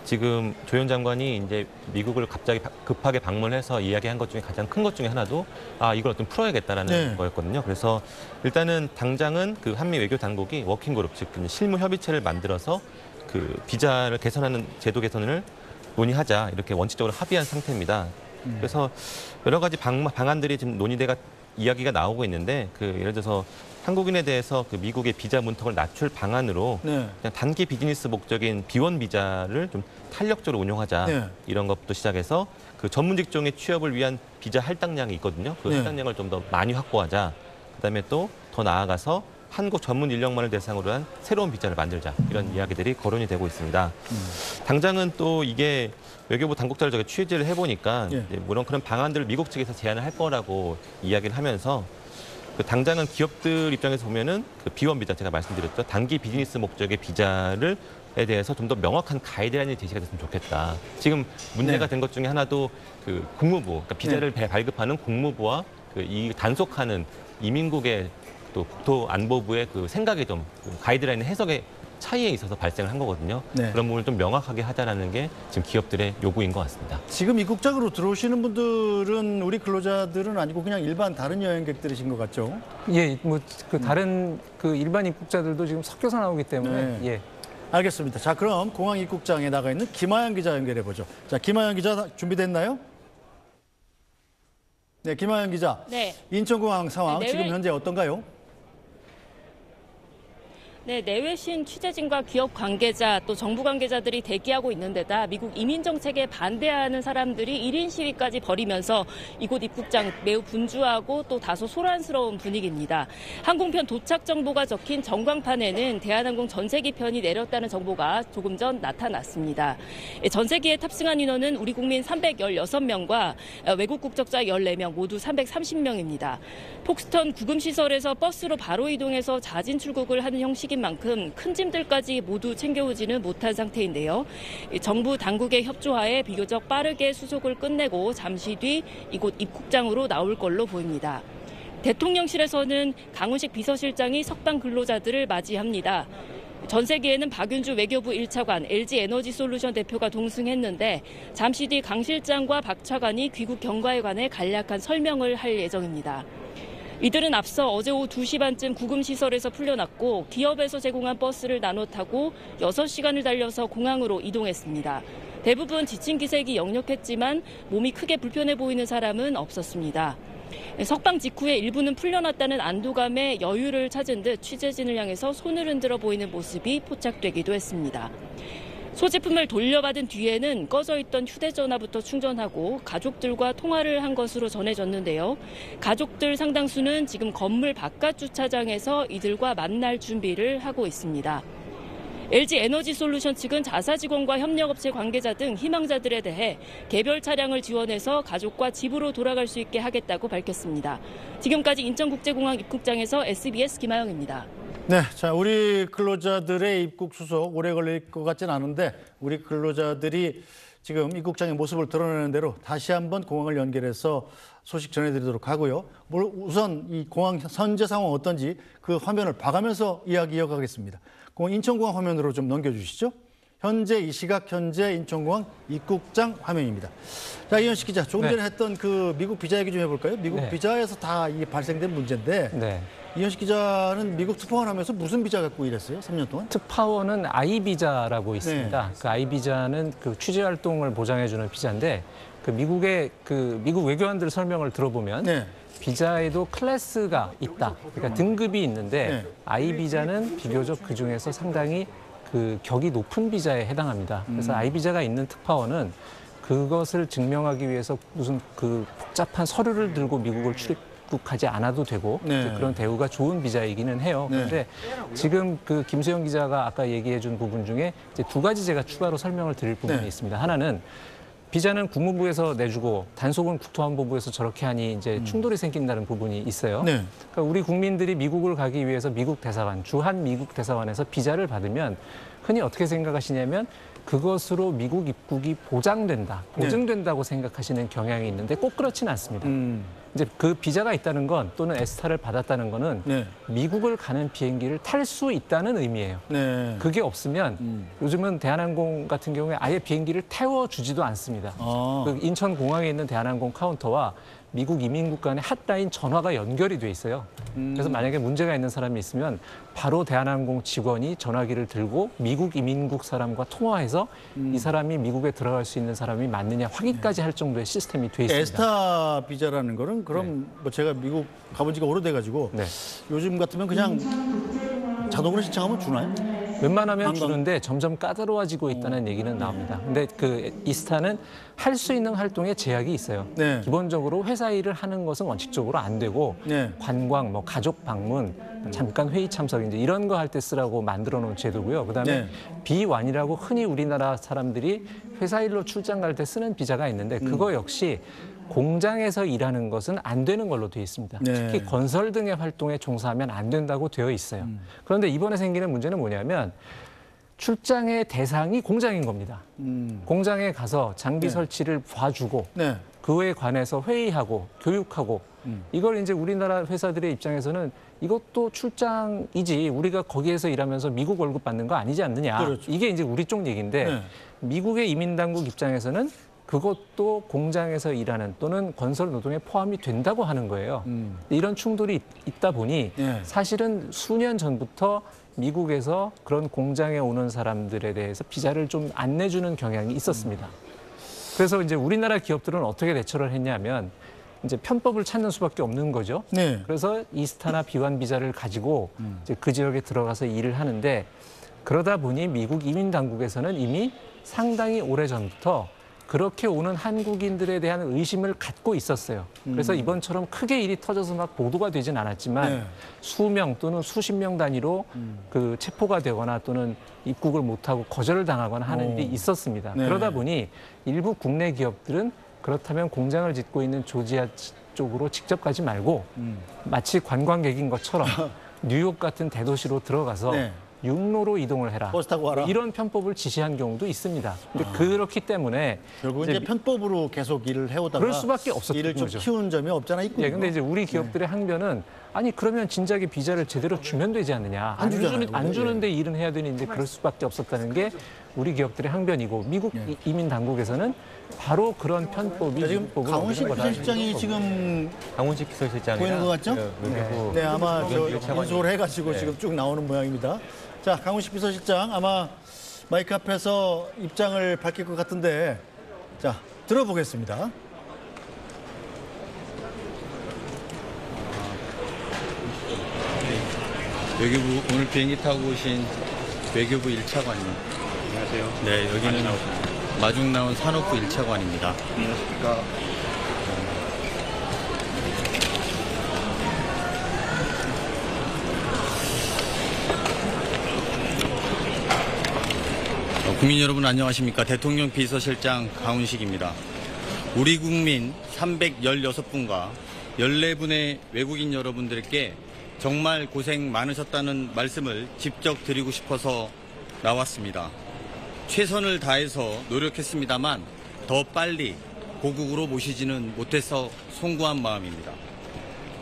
지금 조현 장관이 이제 미국을 갑자기 급하게 방문해서 이야기한 것 중에 가장 큰 것 중에 하나도 이걸 어떤 풀어야겠다라는 거였거든요. 그래서 일단은 당장은 한미 외교 당국이 워킹그룹 즉 실무 협의체를 만들어서 비자를 개선하는 제도 개선을 논의하자 이렇게 원칙적으로 합의한 상태입니다. 그래서 여러 가지 방안들이 지금 이야기가 나오고 있는데 예를 들어서 한국인에 대해서 미국의 비자 문턱을 낮출 방안으로 그냥 단기 비즈니스 목적인 B1 비자를 좀 탄력적으로 운용하자 이런 것부터 시작해서 전문 직종의 취업을 위한 비자 할당량이 있거든요. 할당량을 좀 더 많이 확보하자. 그다음에 또 더 나아가서 한국 전문 인력만을 대상으로 한 새로운 비자를 만들자 이런 이야기들이 거론이 되고 있습니다. 당장은 또 이게 외교부 당국자를 저게 취재를 해보니까 물론 그런 방안들을 미국 측에서 제안을 할 거라고 이야기를 하면서 당장은 기업들 입장에서 보면은 B1 비자 제가 말씀드렸죠. 단기 비즈니스 목적의 비자에 대해서 좀 더 명확한 가이드라인이 제시가 됐으면 좋겠다. 지금 문제가 된 것 중에 하나도 국무부, 그러니까 비자를 발급하는 국무부와 이 단속하는 이민국의 또 국토안보부의 생각이 좀 가이드라인 해석의 차이에 있어서 발생을 한 거거든요. 그런 부분을 좀 명확하게 하자라는 게 지금 기업들의 요구인 것 같습니다. 지금 입국장으로 들어오시는 분들은 우리 근로자들은 아니고 그냥 일반 다른 여행객들이신 것 같죠? 예, 다른 일반 입국자들도 지금 섞여서 나오기 때문에 알겠습니다. 자, 그럼 공항 입국장에 나가 있는 김하영 기자 연결해 보죠. 자, 김하영 기자 준비됐나요? 네, 김하영 기자. 네. 인천공항 상황 지금 현재 어떤가요? 네, 내외신 취재진과 기업 관계자 또 정부 관계자들이 대기하고 있는 데다 미국 이민 정책에 반대하는 사람들이 1인 시위까지 벌이면서 이곳 입국장 매우 분주하고 또 다소 소란스러운 분위기입니다. 항공편 도착 정보가 적힌 전광판에는 대한항공 전세기 편이 내렸다는 정보가 조금 전 나타났습니다. 전세기에 탑승한 인원은 우리 국민 316명과 외국 국적자 14명 모두 330명입니다. 폭스턴 구금시설에서 버스로 바로 이동해서 자진 출국을 하는 형식인 만큼 큰 짐들까지 모두 챙겨오지는 못한 상태인데요. 정부 당국의 협조하에 비교적 빠르게 수속을 끝내고 잠시 뒤 이곳 입국장으로 나올 걸로 보입니다. 대통령실에서는 강훈식 비서실장이 석방 근로자들을 맞이합니다. 전세기에는 박윤주 외교부 1차관, LG에너지솔루션 대표가 동승했는데 잠시 뒤 강 실장과 박 차관이 귀국 경과에 관해 간략한 설명을 할 예정입니다. 이들은 앞서 어제 오후 2시 반쯤 구금시설에서 풀려났고 기업에서 제공한 버스를 나눠 타고 6시간을 달려서 공항으로 이동했습니다. 대부분 지친 기색이 역력했지만 몸이 크게 불편해 보이는 사람은 없었습니다. 석방 직후에 일부는 풀려났다는 안도감에 여유를 찾은 듯 취재진을 향해서 손을 흔들어 보이는 모습이 포착되기도 했습니다. 소지품을 돌려받은 뒤에는 꺼져 있던 휴대전화부터 충전하고 가족들과 통화를 한 것으로 전해졌는데요. 가족들 상당수는 지금 건물 바깥 주차장에서 이들과 만날 준비를 하고 있습니다. LG에너지솔루션 측은 자사 직원과 협력업체 관계자 등 희망자들에 대해 개별 차량을 지원해서 가족과 집으로 돌아갈 수 있게 하겠다고 밝혔습니다. 지금까지 인천국제공항 입국장에서 SBS 김하영입니다. 네, 자, 우리 근로자들의 입국 수속 오래 걸릴 것 같지는 않은데 우리 근로자들이 지금 입국장의 모습을 드러내는 대로 다시 한번 공항을 연결해서 소식 전해드리도록 하고요. 우선 이 공항 현재 상황 어떤지 그 화면을 봐가면서 이야기 이어가겠습니다. 인천공항 화면으로 좀 넘겨주시죠. 현재 이 시각 현재 인천공항 입국장 화면입니다. 자, 이현식 기자, 조금 전에 했던 그 미국 비자 얘기 좀 해볼까요? 미국 비자에서 다 이게 발생된 문제인데 이현식 기자는 미국 특파원 하면서 무슨 비자 갖고 일했어요? 3년 동안? 특파원은 아이비자라고 있습니다. 그 아이비자는 그 취재 활동을 보장해주는 비자인데 미국 외교관들 설명을 들어보면 비자에도 클래스가 있다. 그러니까 등급이 있는데 아이비자는 비교적 그 중에서 상당히 그 격이 높은 비자에 해당합니다. 그래서 아이비자가 있는 특파원은 그것을 증명하기 위해서 무슨 그 복잡한 서류를 들고 미국을 출입국하지 않아도 되고 그런 대우가 좋은 비자이기는 해요. 그런데 지금 그 김수영 기자가 아까 얘기해준 부분 중에 이제 두 가지 제가 추가로 설명을 드릴 부분이 있습니다. 하나는 비자는 국무부에서 내주고 단속은 국토안보부에서 저렇게 하니 이제 충돌이 생긴다는 부분이 있어요. 그러니까 우리 국민들이 미국을 가기 위해서 미국 대사관, 주한 미국 대사관에서 비자를 받으면 흔히 어떻게 생각하시냐면 그것으로 미국 입국이 보장된다, 보증된다고 생각하시는 경향이 있는데 꼭 그렇지는 않습니다. 이제 그 비자가 있다는 건 또는 에스타를 받았다는 거는 미국을 가는 비행기를 탈 수 있다는 의미예요. 그게 없으면 요즘은 대한항공 같은 경우에 아예 비행기를 태워주지도 않습니다. 그 인천공항에 있는 대한항공 카운터와 미국 이민국 간의 핫라인 전화가 연결이 돼 있어요. 그래서 만약에 문제가 있는 사람이 있으면 바로 대한항공 직원이 전화기를 들고 미국 이민국 사람과 통화해서 이 사람이 미국에 들어갈 수 있는 사람이 맞느냐 확인까지 할 정도의 시스템이 돼 있습니다. 에스타 비자라는 거는 그럼 뭐 제가 미국 가본 지가 오래돼가지고 요즘 같으면 그냥 자동으로 신청하면 주나요? 웬만하면 주는데 점점 까다로워지고 있다는 얘기는 나옵니다. 근데 그 이스타는 할 수 있는 활동에 제약이 있어요. 기본적으로 회사 일을 하는 것은 원칙적으로 안 되고 관광, 뭐 가족 방문, 잠깐 회의 참석 이제 이런 거 할 때 쓰라고 만들어 놓은 제도고요. 그다음에 B1이라고 흔히 우리나라 사람들이 회사 일로 출장 갈 때 쓰는 비자가 있는데 그거 역시 공장에서 일하는 것은 안 되는 걸로 되어 있습니다. 특히 건설 등의 활동에 종사하면 안 된다고 되어 있어요. 그런데 이번에 생기는 문제는 뭐냐면 출장의 대상이 공장인 겁니다. 공장에 가서 장비 설치를 봐주고 그에 관해서 회의하고 교육하고 이걸 이제 우리나라 회사들의 입장에서는 이것도 출장이지 우리가 거기에서 일하면서 미국 월급 받는 거 아니지 않느냐. 이게 이제 우리 쪽 얘기인데 미국의 이민당국 입장에서는 그것도 공장에서 일하는 또는 건설 노동에 포함이 된다고 하는 거예요. 이런 충돌이 있다 보니 사실은 수년 전부터 미국에서 그런 공장에 오는 사람들에 대해서 비자를 좀 안 내주는 경향이 있었습니다. 그래서 이제 우리나라 기업들은 어떻게 대처를 했냐면 이제 편법을 찾는 수밖에 없는 거죠. 네. 그래서 이스타나 B1 비자를 가지고 이제 그 지역에 들어가서 일을 하는데 그러다 보니 미국 이민 당국에서는 이미 상당히 오래 전부터 그렇게 오는 한국인들에 대한 의심을 갖고 있었어요. 그래서 이번처럼 크게 일이 터져서 막 보도가 되진 않았지만 네. 수명 또는 수십 명 단위로 그 체포가 되거나 또는 입국을 못하고 거절을 당하거나 하는 일이 있었습니다. 네. 그러다 보니 일부 국내 기업들은 그렇다면 공장을 짓고 있는 조지아 쪽으로 직접 가지 말고 마치 관광객인 것처럼 뉴욕 같은 대도시로 들어가서 네. 육로로 이동을 해라. 버스 타고 와라. 이런 편법을 지시한 경우도 있습니다. 근데 그렇기 때문에 결국 이제 편법으로 계속 일을 해오다가 그럴 수밖에 없었던 일을 좀 거죠. 키운 점이 없잖아 있군요. 예, 근데 이제 우리 기업들의 항변은 아니 그러면 진작에 비자를 제대로 주면 되지 않느냐. 안 주잖아요. 안 주는데 일은 해야 되니 이제 그럴 수밖에 없었다는 게 우리 기업들의 항변이고 미국 이민 당국에서는 바로 그런 편법이 자, 지금 강훈식 비서실장이 지금 강훈식 비서실장이랑 보이는 것 같죠? 외교부 네, 아마 저 일차관이- 인수를 해가지고 네. 지금 쭉 나오는 모양입니다. 자, 강훈식 비서실장 아마 마이크 앞에서 입장을 밝힐 것 같은데, 자 들어보겠습니다. 외교부 오늘 비행기 타고 오신 외교부 1차관님. 안녕하세요. 네, 여기는 마중 나온 산업부 1차관입니다. 안녕하십니까. 국민 여러분 안녕하십니까. 대통령 비서실장 강훈식입니다. 우리 국민 316분과 14분의 외국인 여러분들께 정말 고생 많으셨다는 말씀을 직접 드리고 싶어서 나왔습니다. 최선을 다해서 노력했습니다만 더 빨리 고국으로 모시지는 못해서 송구한 마음입니다.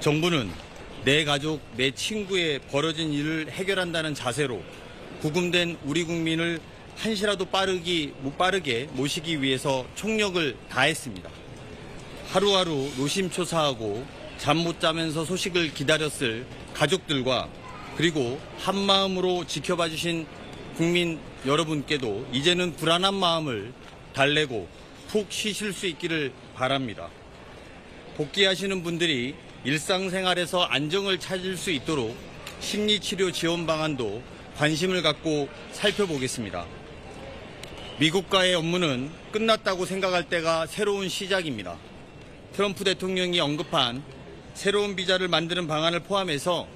정부는 내 가족, 내 친구의 벌어진 일을 해결한다는 자세로 구금된 우리 국민을 한시라도 빠르게 모시기 위해서 총력을 다했습니다. 하루하루 노심초사하고 잠 못 자면서 소식을 기다렸을 가족들과 그리고 한마음으로 지켜봐 주신 국민 여러분께도 이제는 불안한 마음을 달래고 푹 쉬실 수 있기를 바랍니다. 복귀하시는 분들이 일상생활에서 안정을 찾을 수 있도록 심리치료 지원 방안도 관심을 갖고 살펴보겠습니다. 미국과의 업무는 끝났다고 생각할 때가 새로운 시작입니다. 트럼프 대통령이 언급한 새로운 비자를 만드는 방안을 포함해서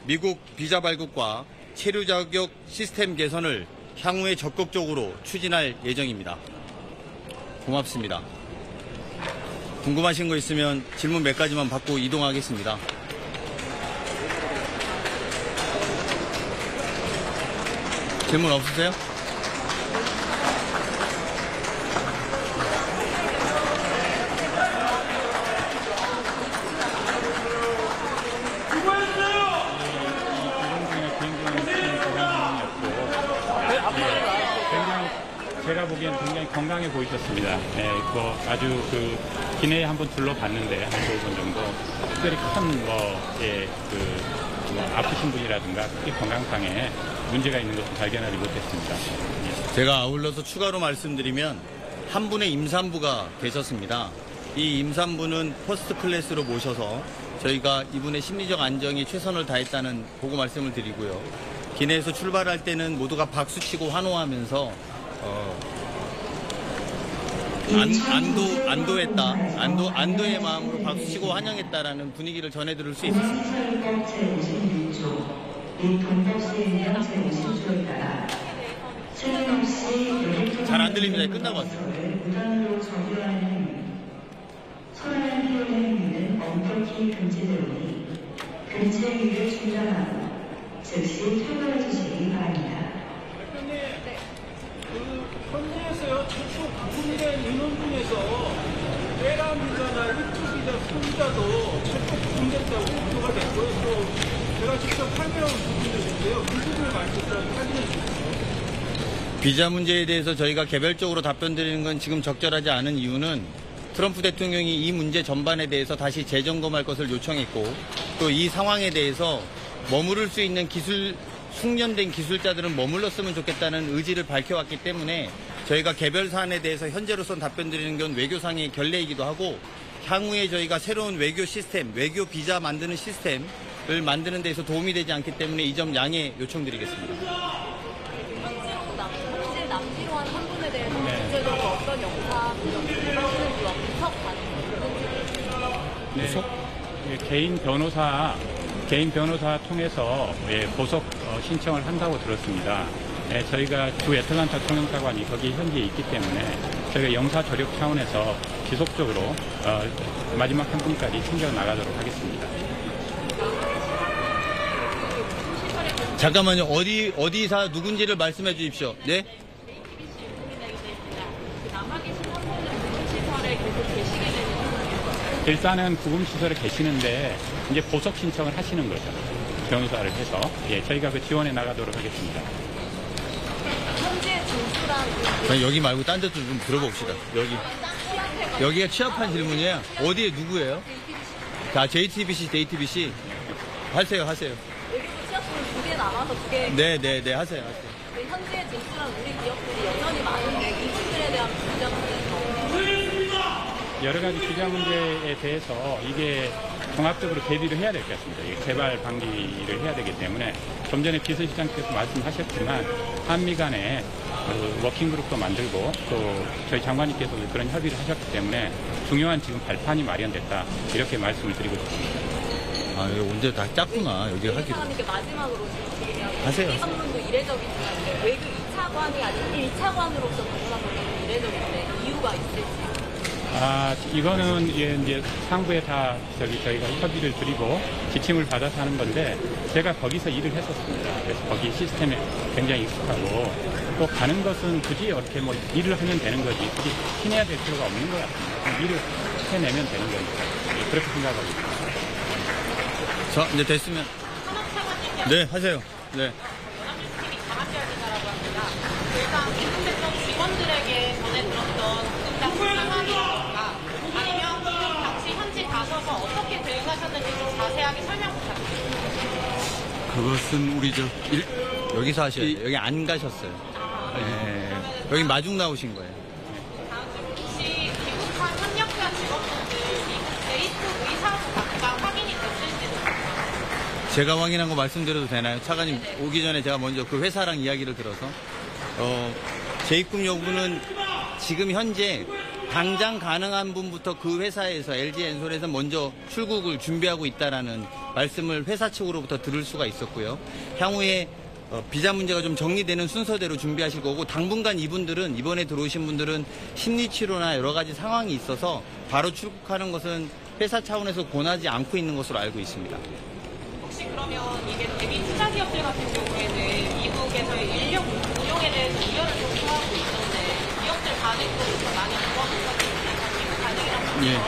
미국 비자 발급과 체류 자격 시스템 개선을 향후에 적극적으로 추진할 예정입니다. 고맙습니다. 궁금하신 거 있으면 질문 몇 가지만 받고 이동하겠습니다. 질문 없으세요? 제가 보기엔 굉장히 건강해 보이셨습니다. 네, 아주 기내에 한번 둘러봤는데 한 15분 정도 특별히 큰 아프신 분이라든가 특히 건강상에 문제가 있는 것을 발견하지 못했습니다. 제가 아울러서 추가로 말씀드리면 한 분의 임산부가 계셨습니다. 이 임산부는 퍼스트 클래스로 모셔서 저희가 이분의 심리적 안정에 최선을 다했다는 보고 말씀을 드리고요. 기내에서 출발할 때는 모두가 박수치고 환호하면서 안도의 마음으로 박수치고 환영했다라는 분위기를 전해드릴 수 있었습니다. 잘 안 들립니다. 끝나고 왔어요. 소란한 피해의 행위는 엄격히 금지되오니 금지 행위를 중단하고 즉시 처벌해 주시기 바랍니다. 현지에서요, 최초 구금된 인원 중에서 빼라 비자나 입주 비자, 소비자도 최초 구금됐다고 보도가 됐고요. 또 제가 직접 설명을 드렸는데요. 그 부분을 말씀드려서 확인해 주세요. 비자 문제에 대해서 저희가 개별적으로 답변 드리는 건 지금 적절하지 않은 이유는 트럼프 대통령이 이 문제 전반에 대해서 다시 재점검할 것을 요청했고 또 이 상황에 대해서 머무를 수 있는 숙련된 기술자들은 머물렀으면 좋겠다는 의지를 밝혀왔기 때문에 저희가 개별 사안에 대해서 현재로선 답변 드리는 건 외교상의 결례이기도 하고 향후에 저희가 새로운 외교 시스템, 외교 비자 만드는 시스템을 만드는 데서 도움이 되지 않기 때문에 이 점 양해 요청드리겠습니다. 현재 남지로 한 분에 대해서 구체적으로 어떤 영상, 분석 네. 예, 개인 변호사 통해서 보석 신청을 한다고 들었습니다. 저희가 주 애틀란타 통영사관이 거기 현지에 있기 때문에 저희가 영사 조력 차원에서 지속적으로 마지막 한 분까지 챙겨 나가도록 하겠습니다. 잠깐만요. 어디사 누군지를 말씀해 주십시오. 네? 일단은 구금시설에 계시는데 이제 보석 신청을 하시는 거죠. 변호사를 해서 저희가 그 지원해 나가도록 하겠습니다. 현재 진술한 여기 말고 딴 데도 좀 들어봅시다. 여기가 취합한 질문이에요. 어디에 누구예요? 자, JTBC. 하세요. 외교부 취업부는 2개 남아서 2개. 네, 하세요. 현재 진출한 우리 기업들이 여전히 많은데 이분들에 대한 비자 문제는 여러 가지 비자 문제에 대해서 이게 종합적으로 대비를 해야 될 것 같습니다. 이게 재발 방지를 해야 되기 때문에 좀 전에 비서실장께서 말씀하셨지만 한미 간에 그 워킹그룹도 만들고 또 저희 장관님께서도 그런 협의를 하셨기 때문에 중요한 지금 발판이 마련됐다 이렇게 말씀을 드리고 싶습니다. 아, 여기 언제 다 짰구나. 여기 하기로. 마지막으로 하세요. 방문도 이례적이지만 외교 2차관이 아닌 1차관으로서 방문한 것도 이례적인데 이유가 있을지. 이거는 이제 상부에 다 저희가 협의를 드리고 지침을 받아서 하는 건데 제가 거기서 일을 했었습니다. 그래서 거기 시스템에 굉장히 익숙하고 또 가는 것은 굳이 이렇게 뭐 일을 하면 되는 거지 굳이 해내야 될 필요가 없는 것 같습니다. 일을 해내면 되는 거니까 그렇게 생각하고 있습니다. 자, 이제 됐으면. 네, 하세요. 네. 일단 구금됐던 직원들에게 전에 들었던 구금장 상황이라든가 아니면 당시 현지 가셔서 어떻게 대응하셨는지 좀 자세하게 설명 부탁드립니다. 그것은 우리 여기서 하셔야 돼요. 여기 안 가셨어요. 네. 여기 마중 나오신 거예요. 혹시 귀국한 협력자 직원분들 미국 게이트 의사로 각각 확인이 됐을지도 제가 확인한 거 말씀드려도 되나요? 차관님 오기 전에 제가 먼저 그 회사랑 이야기를 들어서 재입국 여부는 지금 현재 당장 가능한 분부터 그 회사에서 LG엔솔에서 먼저 출국을 준비하고 있다라는 말씀을 회사 측으로부터 들을 수가 있었고요. 향후에 비자 문제가 좀 정리되는 순서대로 준비하실 거고 당분간 이분들은 이번에 들어오신 분들은 심리치료나 여러 가지 상황이 있어서 바로 출국하는 것은 회사 차원에서 권하지 않고 있는 것으로 알고 있습니다. 혹시 그러면 이게 대기 투자 기업들 같은 경우에는 미국에서의 인력 운용에 대해서 우려를 좀 표하고 있는데 기업들 반응도 많이 좋아졌거든요. 반응이랑 예.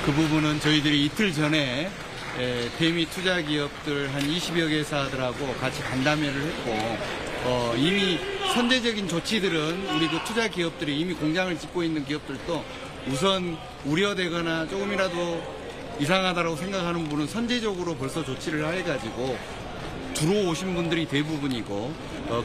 그 부분은 저희들이 이틀 전에 대미 투자 기업들 한 20여 개사들하고 같이 간담회를 했고 이미 선제적인 조치들은 우리 그 투자 기업들이 이미 공장을 짓고 있는 기업들도 우선 우려되거나 조금이라도 이상하다고 생각하는 분은 선제적으로 벌써 조치를 해가지고 들어오신 분들이 대부분이고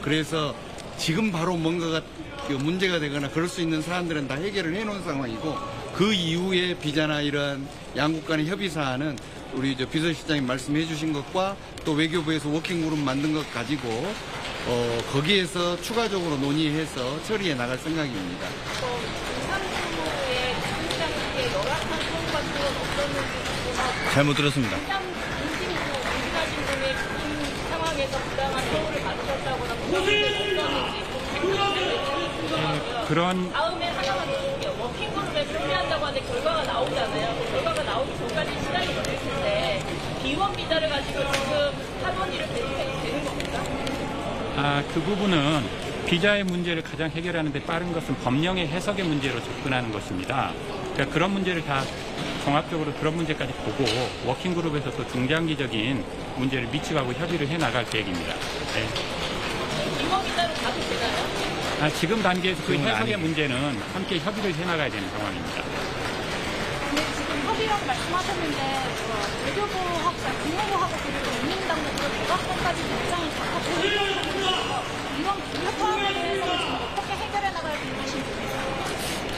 그래서 지금 바로 뭔가가 문제가 되거나 그럴 수 있는 사안들은 다 해결을 해놓은 상황이고 그 이후에 비자나 이러한 양국 간의 협의 사안은 우리 비서실장님 말씀해 주신 것과 또 외교부에서 워킹그룹 만든 것 가지고 거기에서 추가적으로 논의해서 처리해 나갈 생각입니다. 잘못 들었습니다. 그런 다음에 하나만 더 워킹그룹에 준비한다고 하는데 결과가 나오잖아요. 결과가 나오기 전까지 시간이 걸릴 텐데 비원 비자를 가지고 지금 하던 일을 되는 겁니까? 그 부분은 비자의 문제를 가장 해결하는 데 빠른 것은 법령의 해석의 문제로 접근하는 것입니다. 그러니까 그런 문제를 다 종합적으로 그런 문제까지 보고 워킹그룹에서 또 중장기적인 문제를 미치고 협의를 해나갈 계획입니다. 네. 비원 비자로 가도 되나요? 지금 단계에서 그 해석의 문제는 함께 협의를 해나가야 되는 상황입니다. 근데 지금 협의라고 말씀하셨는데 외교부하고 국무부하고 그리고 인민당국으로 대각선까지 입장이 각각 이런 불협화음에 대해서 지금 어떻게 해결해 나갈 계획이신지.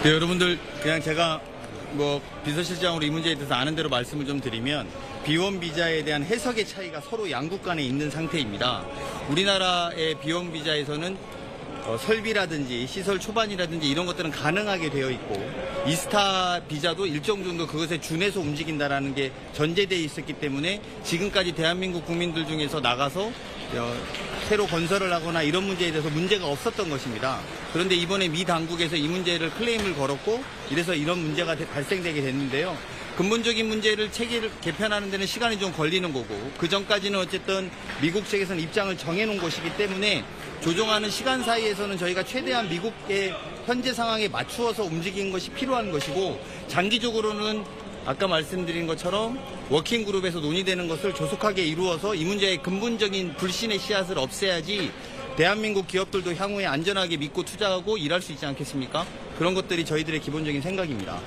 네, 여러분들 그냥 제가 뭐 비서실장으로 이 문제에 대해서 아는 대로 말씀을 좀 드리면 비원 비자에 대한 해석의 차이가 서로 양국 간에 있는 상태입니다. 우리나라의 비원 비자에서는 설비라든지 시설 초반이라든지 이런 것들은 가능하게 되어 있고 이스타 비자도 일정 정도 그것에 준해서 움직인다라는 게 전제되어 있었기 때문에 지금까지 대한민국 국민들 중에서 나가서 새로 건설을 하거나 이런 문제에 대해서 문제가 없었던 것입니다. 그런데 이번에 미 당국에서 이 문제를 클레임을 걸었고 이래서 이런 문제가 발생되게 됐는데요. 근본적인 문제를 체계를 개편하는 데는 시간이 좀 걸리는 거고 그 전까지는 어쨌든 미국 측에서는 입장을 정해놓은 것이기 때문에 조정하는 시간 사이에서는 저희가 최대한 미국의 현재 상황에 맞추어서 움직이는 것이 필요한 것이고 장기적으로는 아까 말씀드린 것처럼 워킹그룹에서 논의되는 것을 조속하게 이루어서 이 문제의 근본적인 불신의 씨앗을 없애야지 대한민국 기업들도 향후에 안전하게 믿고 투자하고 일할 수 있지 않겠습니까? 그런 것들이 저희들의 기본적인 생각입니다.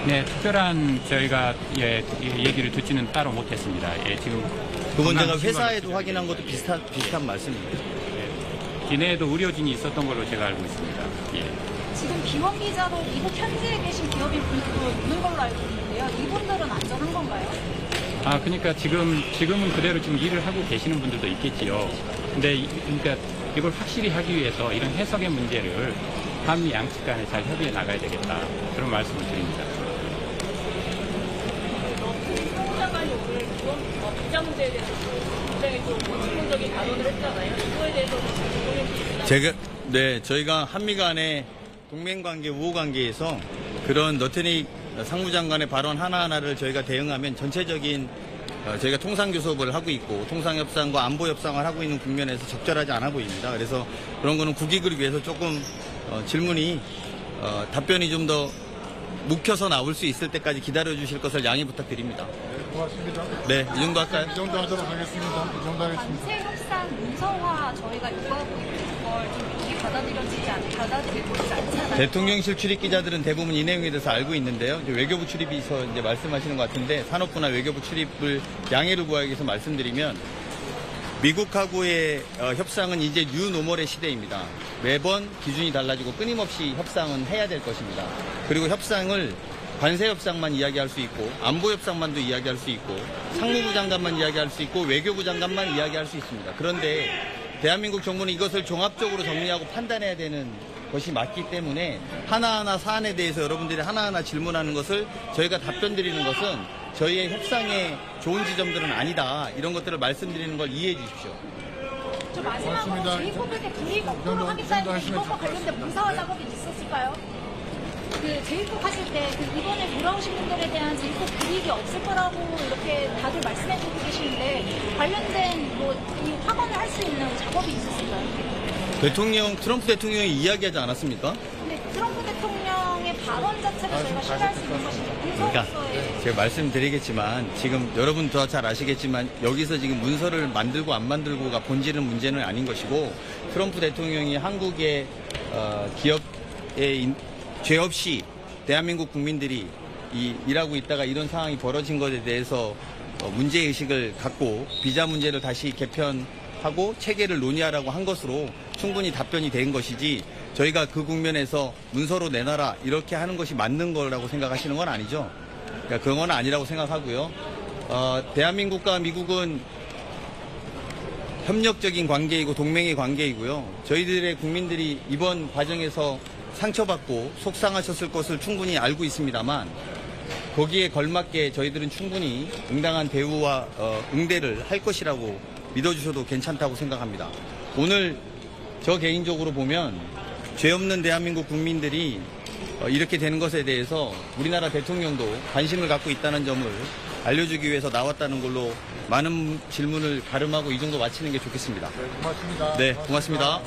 네, 특별한 저희가 얘기를 듣지는 따로 못했습니다. 지금 그건 제가 회사에도 확인한 것도 비슷한 말씀입니다. 기내에도 의료진이 있었던 걸로 제가 알고 있습니다. 지금 비원 비자로 미국 현지에 계신 기업인 분들도 있는 걸로 알고 있는데요. 이분들은 안전한 건가요? 그러니까 지금은 그대로 지금 일을 하고 계시는 분들도 있겠지요. 근데 그러니까 이걸 확실히 하기 위해서 이런 해석의 문제를 한미 양측 간에 잘 협의해 나가야 되겠다. 그런 말씀을 드립니다. 상무장관이 오늘 비자 문제에 대해서 굉장히 좀 기본적인 발언을 했잖아요. 이거에 대해서 저희가 한미 간의 동맹관계, 우호관계에서 그런 너트닉 상무장관의 발언 하나하나를 저희가 대응하면 전체적인 저희가 통상교섭을 하고 있고 통상협상과 안보협상을 하고 있는 국면에서 적절하지 않아 보입니다. 그래서 그런 거는 국익을 위해서 조금 질문이 답변이 좀 더 묵혀서 나올 수 있을 때까지 기다려 주실 것을 양해 부탁드립니다. 고맙습니다. 네, 이 정도 할까요? 이 정도 하도록 하겠습니다. 이 정도 하겠습니다. 관세 협상 문서화 저희가 요구하고 있는 걸 좀 미리 받아들이고 있지 않잖아요. 대통령실 출입 기자들은 대부분 이 내용에 대해서 알고 있는데요. 이제 외교부 출입에서 이제 말씀하시는 것 같은데 산업부나 외교부 출입을 양해를 구하기 위해서 말씀드리면 미국하고의 협상은 이제 뉴노멀의 시대입니다. 매번 기준이 달라지고 끊임없이 협상은 해야 될 것입니다. 그리고 협상을 관세 협상만 이야기할 수 있고 안보 협상만도 이야기할 수 있고 상무부 장관만 이야기할 수 있고 외교부 장관만 이야기할 수 있습니다. 그런데 대한민국 정부는 이것을 종합적으로 정리하고 판단해야 되는 것이 맞기 때문에 하나하나 사안에 대해서 여러분들이 하나하나 질문하는 것을 저희가 답변 드리는 것은 저희의 협상에 좋은 지점들은 아니다. 이런 것들을 말씀드리는 걸 이해해 주십시오. 저 마지막으로 제이콥한테 불이익 없도록 하겠다는 이것과 관련된 문서화 작업이 있었을까요? 그 제이콥 하실 때 이번에 돌아오신 분들에 대한 제이콥 불이익이 없을 거라고 이렇게 다들 말씀해주고 계시는데 관련된 이 확언을 할 수 있는 작업이 있었을까요? 트럼프 대통령이 이야기하지 않았습니까? 근데 트럼프 대통령의 발언 자체를 저희가 신뢰할 수 있는 것이죠. 그러니까 제가 말씀드리겠지만 지금 여러분 더 잘 아시겠지만 여기서 지금 문서를 만들고 안 만들고가 본질은 문제는 아닌 것이고 트럼프 대통령이 한국의 기업에 죄 없이 대한민국 국민들이 일하고 있다가 이런 상황이 벌어진 것에 대해서 문제의식을 갖고 비자 문제를 다시 개편하고 체계를 논의하라고 한 것으로 충분히 답변이 된 것이지 저희가 그 국면에서 문서로 내놔라 이렇게 하는 것이 맞는 거라고 생각하시는 건 아니죠. 그러니까 그건 아니라고 생각하고요. 대한민국과 미국은 협력적인 관계이고 동맹의 관계이고요. 저희들의 국민들이 이번 과정에서 상처받고 속상하셨을 것을 충분히 알고 있습니다만 거기에 걸맞게 저희들은 충분히 응당한 대우와 응대를 할 것이라고 믿어주셔도 괜찮다고 생각합니다. 오늘 저 개인적으로 보면 죄 없는 대한민국 국민들이 이렇게 되는 것에 대해서 우리나라 대통령도 관심을 갖고 있다는 점을 알려주기 위해서 나왔다는 걸로 많은 질문을 가름하고 이 정도 마치는 게 좋겠습니다. 네, 고맙습니다. 네, 고맙습니다.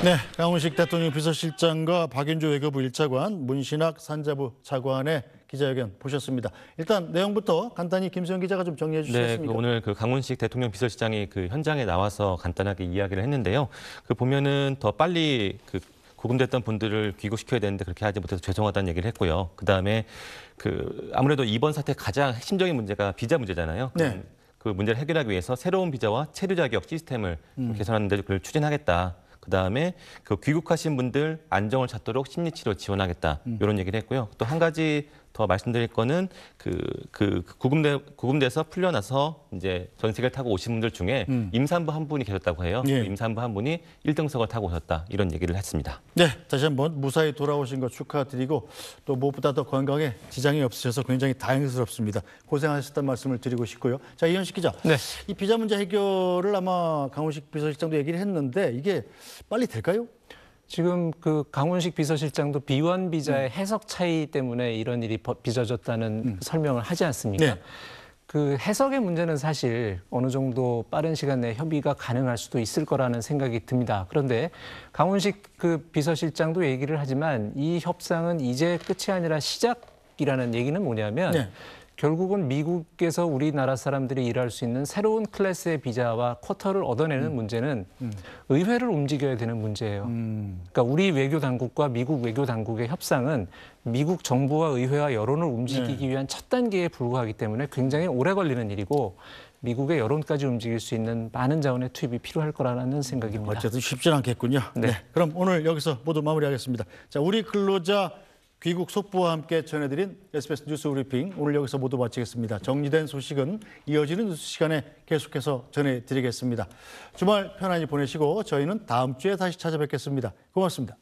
네, 강훈식 대통령 비서실장과 박윤주 외교부 1차관, 문신학 산자부 차관의 기자회견 보셨습니다. 일단 내용부터 간단히 김수영 기자가 좀 정리해 주시겠습니까? 네, 오늘 강훈식 대통령 비서실장이 현장에 나와서 간단하게 이야기를 했는데요. 보면은 더 빨리 구금됐던 분들을 귀국시켜야 되는데 그렇게 하지 못해서 죄송하다는 얘기를 했고요. 그다음에 아무래도 이번 사태 가장 핵심적인 문제가 비자 문제잖아요. 네. 그 문제를 해결하기 위해서 새로운 비자와 체류 자격 시스템을 개선하는 데 그걸 추진하겠다. 그다음에 그 귀국하신 분들 안정을 찾도록 심리치료 지원하겠다. 이런 얘기를 했고요. 또 한 가지 더 말씀드릴 거는 구금돼서 풀려나서 이제 전세기를 타고 오신 분들 중에 임산부 한 분이 계셨다고 해요. 예. 임산부 한 분이 1등석을 타고 오셨다. 이런 얘기를 했습니다. 네, 다시 한번 무사히 돌아오신 거 축하드리고 또 무엇보다 더 건강에 지장이 없으셔서 굉장히 다행스럽습니다. 고생하셨다는 말씀을 드리고 싶고요. 자, 이현식 기자. 네. 이 비자 문제 해결을 아마 강훈식 비서실장도 얘기를 했는데 이게 빨리 될까요? 지금 그 강훈식 비서실장도 비원 비자의 해석 차이 때문에 이런 일이 빚어졌다는 설명을 하지 않습니까? 네. 그 해석의 문제는 사실 어느 정도 빠른 시간 내에 협의가 가능할 수도 있을 거라는 생각이 듭니다. 그런데 강훈식 그 비서실장도 얘기를 하지만 이 협상은 이제 끝이 아니라 시작이라는 얘기는 뭐냐면 네. 결국은 미국에서 우리나라 사람들이 일할 수 있는 새로운 클래스의 비자와 쿼터를 얻어내는 문제는 의회를 움직여야 되는 문제예요. 그러니까 우리 외교 당국과 미국 외교 당국의 협상은 미국 정부와 의회와 여론을 움직이기 위한 첫 단계에 불과하기 때문에 굉장히 오래 걸리는 일이고 미국의 여론까지 움직일 수 있는 많은 자원의 투입이 필요할 거라는 생각입니다. 어쨌든 쉽진 않겠군요. 네. 그럼 오늘 여기서 모두 마무리하겠습니다. 자, 우리 근로자 귀국 속보와 함께 전해드린 SBS 뉴스 브리핑 오늘 여기서 모두 마치겠습니다. 정리된 소식은 이어지는 뉴스 시간에 계속해서 전해드리겠습니다. 주말 편안히 보내시고 저희는 다음 주에 다시 찾아뵙겠습니다. 고맙습니다.